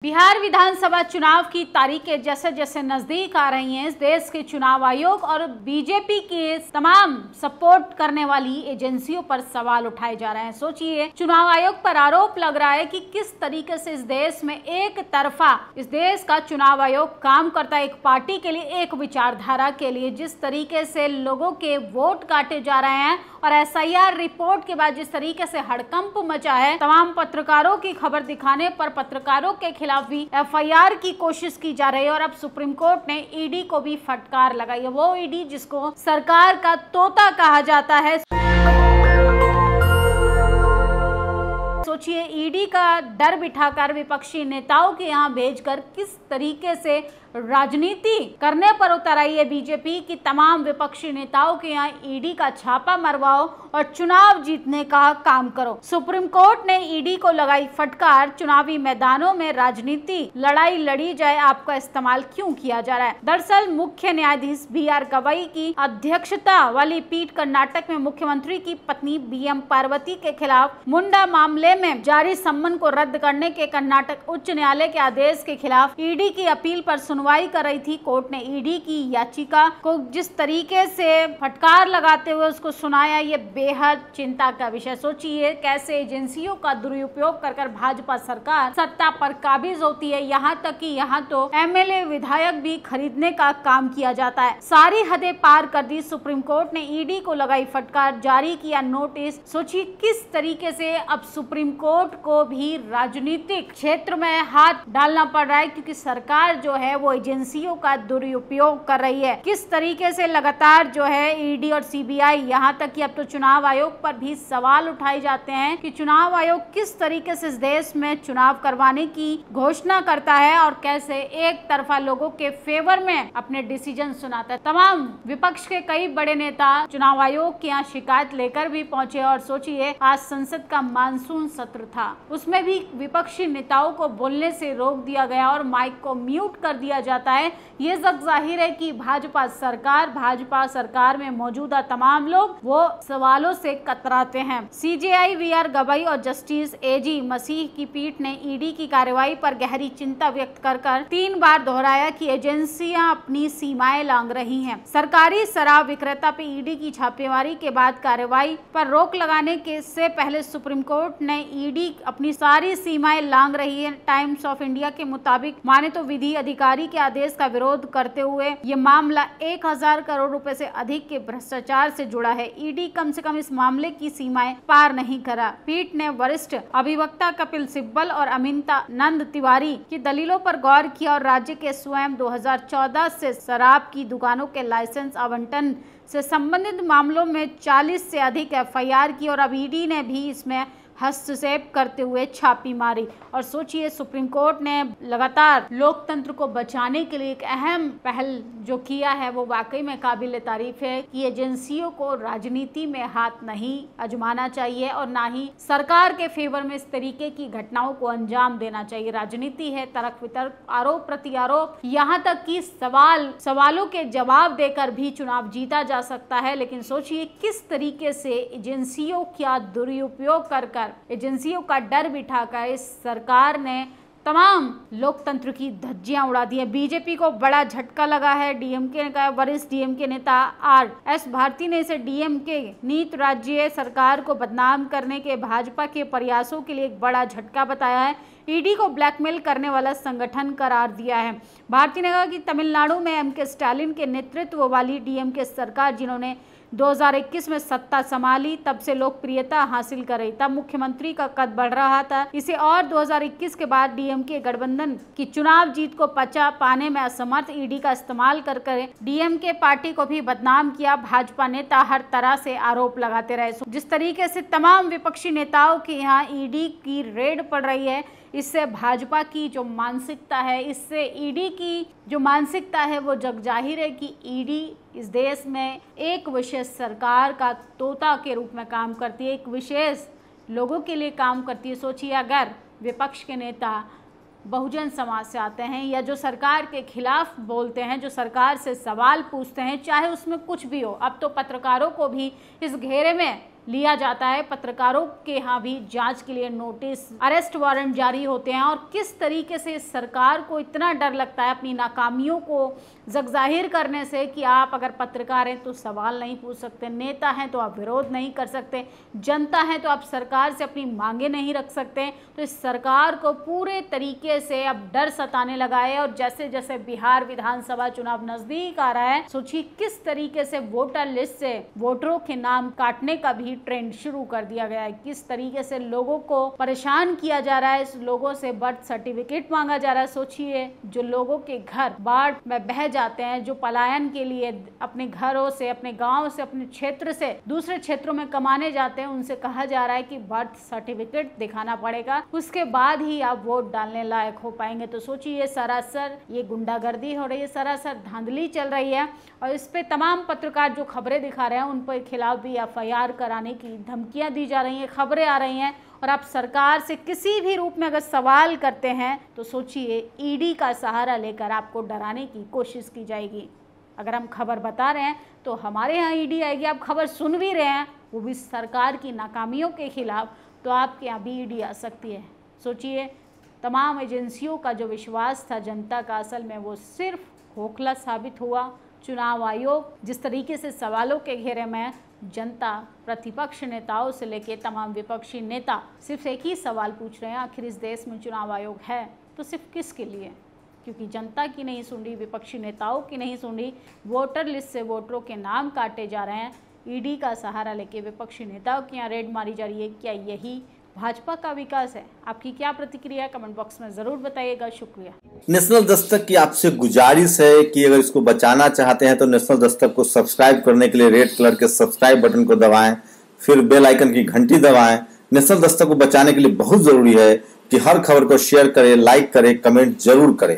बिहार विधानसभा चुनाव की तारीखें जैसे जैसे नजदीक आ रही हैं, इस देश के चुनाव आयोग और बीजेपी के तमाम सपोर्ट करने वाली एजेंसियों पर सवाल उठाए जा रहे हैं। सोचिए, चुनाव आयोग पर आरोप लग रहा है कि किस तरीके से इस देश में एक तरफा इस देश का चुनाव आयोग काम करता है, एक पार्टी के लिए, एक विचारधारा के लिए। जिस तरीके से लोगों के वोट काटे जा रहे हैं और एसआईआर रिपोर्ट के बाद जिस तरीके से हड़कंप मचा है, तमाम पत्रकारों की खबर दिखाने पर पत्रकारों के खिलाफ भी एफआईआर की कोशिश की जा रही है। और अब सुप्रीम कोर्ट ने ईडी को भी फटकार लगाई है, वो ईडी जिसको सरकार का तोता कहा जाता है। सोचिए, ईडी का डर बिठाकर विपक्षी नेताओं के यहाँ भेजकर किस तरीके से राजनीति करने पर उतर आई है बीजेपी की तमाम विपक्षी नेताओं के यहाँ ईडी का छापा मरवाओ और चुनाव जीतने का काम करो। सुप्रीम कोर्ट ने ईडी को लगाई फटकार, चुनावी मैदानों में राजनीति लड़ाई लड़ी जाए, आपका इस्तेमाल क्यों किया जा रहा है। दरअसल मुख्य न्यायाधीश BR गवई की अध्यक्षता वाली पीठ कर्नाटक में मुख्यमंत्री की पत्नी BM पार्वती के खिलाफ मुंडा मामले में जारी सम्मन को रद्द करने के कर्नाटक उच्च न्यायालय के आदेश के खिलाफ ईडी की अपील पर सुनवाई कर रही थी। कोर्ट ने ईडी की याचिका को जिस तरीके से फटकार लगाते हुए उसको सुनाया, ये बेहद चिंता का विषय। सोचिए, कैसे एजेंसियों का दुरुपयोग कर भाजपा सरकार सत्ता पर काबिज होती है। यहाँ तक कि यहाँ तो MLA विधायक भी खरीदने का काम किया जाता है। सारी हदें पार कर दी। सुप्रीम कोर्ट ने ईडी को लगाई फटकार, जारी किया नोटिस। सोचिए किस तरीके से अब सुप्रीम कोर्ट को भी राजनीतिक क्षेत्र में हाथ डालना पड़ रहा है, क्योंकि सरकार जो है वो एजेंसियों का दुरुपयोग कर रही है। किस तरीके से लगातार जो है ईडी और CBI, यहाँ तक कि अब तो चुनाव आयोग पर भी सवाल उठाए जाते हैं कि चुनाव आयोग किस तरीके से इस देश में चुनाव करवाने की घोषणा करता है और कैसे एक तरफा लोगों के फेवर में अपने डिसीजन सुनाता है। तमाम विपक्ष के कई बड़े नेता चुनाव आयोग के यहाँ शिकायत लेकर भी पहुंचे। और सोचिए, आज संसद का मानसून सत्र था, उसमें भी विपक्षी नेताओं को बोलने से रोक दिया गया और माइक को म्यूट कर दिया जाता है। ये जग जाहिर है कि भाजपा सरकार में मौजूदा तमाम लोग वो सवालों से कतराते हैं। CJI BR गवई और जस्टिस AG मसीह की पीठ ने ईडी की कार्रवाई पर गहरी चिंता व्यक्त कर 3 बार दोहराया कि एजेंसियां अपनी सीमाएं लांघ रही हैं। सरकारी शराब विक्रेता पे ईडी की छापेमारी के बाद कार्रवाई पर रोक लगाने के से पहले सुप्रीम कोर्ट ने ईडी अपनी सारी सीमाएं लांघ रही है। टाइम्स ऑफ इंडिया के मुताबिक माने तो विधि अधिकारी के आदेश का विरोध करते हुए ये मामला 1000 करोड़ रुपए से अधिक के भ्रष्टाचार से जुड़ा है। ईडी कम से कम इस मामले की सीमाएं पार नहीं करा। पीठ ने वरिष्ठ अभिवक्ता कपिल सिब्बल और अमिता नंद तिवारी की दलीलों पर गौर किया और राज्य के स्वयं 2014 से शराब की दुकानों के लाइसेंस आवंटन से संबंधित मामलों में 40 से अधिक FIR की और अब ईडी ने भी इसमें हस्तक्षेप करते हुए छापी मारी। और सोचिए, सुप्रीम कोर्ट ने लगातार लोकतंत्र को बचाने के लिए एक अहम पहल जो किया है, वो वाकई में काबिल तारीफ है कि एजेंसियों को राजनीति में हाथ नहीं आजमाना चाहिए और ना ही सरकार के फेवर में इस तरीके की घटनाओं को अंजाम देना चाहिए। राजनीति है, तर्क वितर्क, आरोप प्रत्यारोप, यहाँ तक कि सवालों के जवाब देकर भी चुनाव जीता जा सकता है। लेकिन सोचिए किस तरीके से एजेंसियों का दुरुपयोग कर एजेंसियों का डर बिठाकर इस सरकार ने तमाम लोकतंत्र की धज्जियां उड़ा दी है। बीजेपी को बड़ा झटका लगा है। DMK का वरिष्ठ DMK नेता RS भारती ने इसे DMK नीत राज्य सरकार को बदनाम करने के भाजपा के प्रयासों के लिए एक बड़ा झटका बताया है। ईडी को ब्लैकमेल करने वाला संगठन करार दिया है। भारती ने कहा कि तमिलनाडु में MK स्टालिन के नेतृत्व वाली DMK सरकार, जिन्होंने 2021 में सत्ता संभाली, तब से लोकप्रियता हासिल कर रही, तब मुख्यमंत्री का कद बढ़ रहा था। इसे और 2021 के बाद DMK गठबंधन की चुनाव जीत को पाने में असमर्थ ईडी का इस्तेमाल कर DMK पार्टी को भी बदनाम किया। भाजपा नेता हर तरह से आरोप लगाते रहे। जिस तरीके से तमाम विपक्षी नेताओं के यहाँ ईडी की रेड पड़ रही है, इससे भाजपा की जो मानसिकता है, इससे ईडी की जो मानसिकता है, वो जग जाहिर है कि ईडी इस देश में एक विशेष सरकार का तोता के रूप में काम करती है, एक विशेष लोगों के लिए काम करती है। सोचिए, अगर विपक्ष के नेता बहुजन समाज से आते हैं या जो सरकार के खिलाफ बोलते हैं, जो सरकार से सवाल पूछते हैं, चाहे उसमें कुछ भी हो, अब तो पत्रकारों को भी इस घेरे में लिया जाता है। पत्रकारों के यहाँ भी जांच के लिए नोटिस, अरेस्ट वारंट जारी होते हैं। और किस तरीके से सरकार को इतना डर लगता है अपनी नाकामियों को ज़ाहिर करने से कि आप अगर पत्रकार हैं तो सवाल नहीं पूछ सकते, नेता हैं तो आप विरोध नहीं कर सकते, जनता है तो आप सरकार से अपनी मांगे नहीं रख सकते। तो इस सरकार को पूरे तरीके से अब डर सताने लगा है। और जैसे जैसे बिहार विधानसभा चुनाव नजदीक आ रहा है, सोचिए किस तरीके से वोटर लिस्ट से वोटरों के नाम काटने का भी ट्रेंड शुरू कर दिया गया है। किस तरीके से लोगों को परेशान किया जा रहा है, लोगों से बर्थ सर्टिफिकेट मांगा जा रहा है। सोचिए जो लोगों के घर बाढ़ में बह जाते हैं, जो पलायन के लिए अपने घरों से, अपने गांव से, अपने क्षेत्र से दूसरे क्षेत्रों में कमाने जाते हैं, उनसे कहा जा रहा है कि बर्थ सर्टिफिकेट दिखाना पड़ेगा, उसके बाद ही आप वोट डालने लायक हो पाएंगे। तो सोचिए सरासर ये गुंडागर्दी हो रही है, सरासर धांधली चल रही है। और इस पे तमाम पत्रकार जो खबरें दिखा रहे हैं उन पर खिलाफ भी FIR कराने की धमकियां दी जा रही हैं, खबरें आ रही हैं। और आप सरकार से किसी भी रूप में अगर सवाल करते हैं तो सोचिए ED का सहारा लेकर आपको डराने की कोशिश की जाएगी। अगर हम खबर बता रहे हैं तो हमारे यहाँ ED आएगी, आप खबर सुन भी रहे हैं वो भी सरकार की नाकामियों के खिलाफ, तो आपके यहाँ भी ED आ सकती है। सोचिए तमाम एजेंसियों का जो विश्वास था जनता का, असल में वो सिर्फ खोखला साबित हुआ। चुनाव आयोग जिस तरीके से सवालों के घेरे में, जनता प्रतिपक्ष नेताओं से लेकर तमाम विपक्षी नेता सिर्फ एक ही सवाल पूछ रहे हैं, आखिर इस देश में चुनाव आयोग है तो सिर्फ किसके लिए? क्योंकि जनता की नहीं सुन रही, विपक्षी नेताओं की नहीं सुन रही, वोटर लिस्ट से वोटरों के नाम काटे जा रहे हैं, ED का सहारा लेके विपक्षी नेताओं की यहाँ रेड मारी जा रही है। क्या यही भाजपा का विकास है? आपकी क्या प्रतिक्रिया है? कमेंट बॉक्स में जरूर बताइएगा। शुक्रिया। नेशनल दस्तक की आपसे गुजारिश है कि अगर इसको बचाना चाहते हैं तो नेशनल दस्तक को सब्सक्राइब करने के लिए रेड कलर के सब्सक्राइब बटन को दबाएं, फिर बेल आइकन की घंटी दबाएं। नेशनल दस्तक को बचाने के लिए बहुत जरूरी है कि हर खबर को शेयर करें, लाइक करें, कमेंट जरूर करें।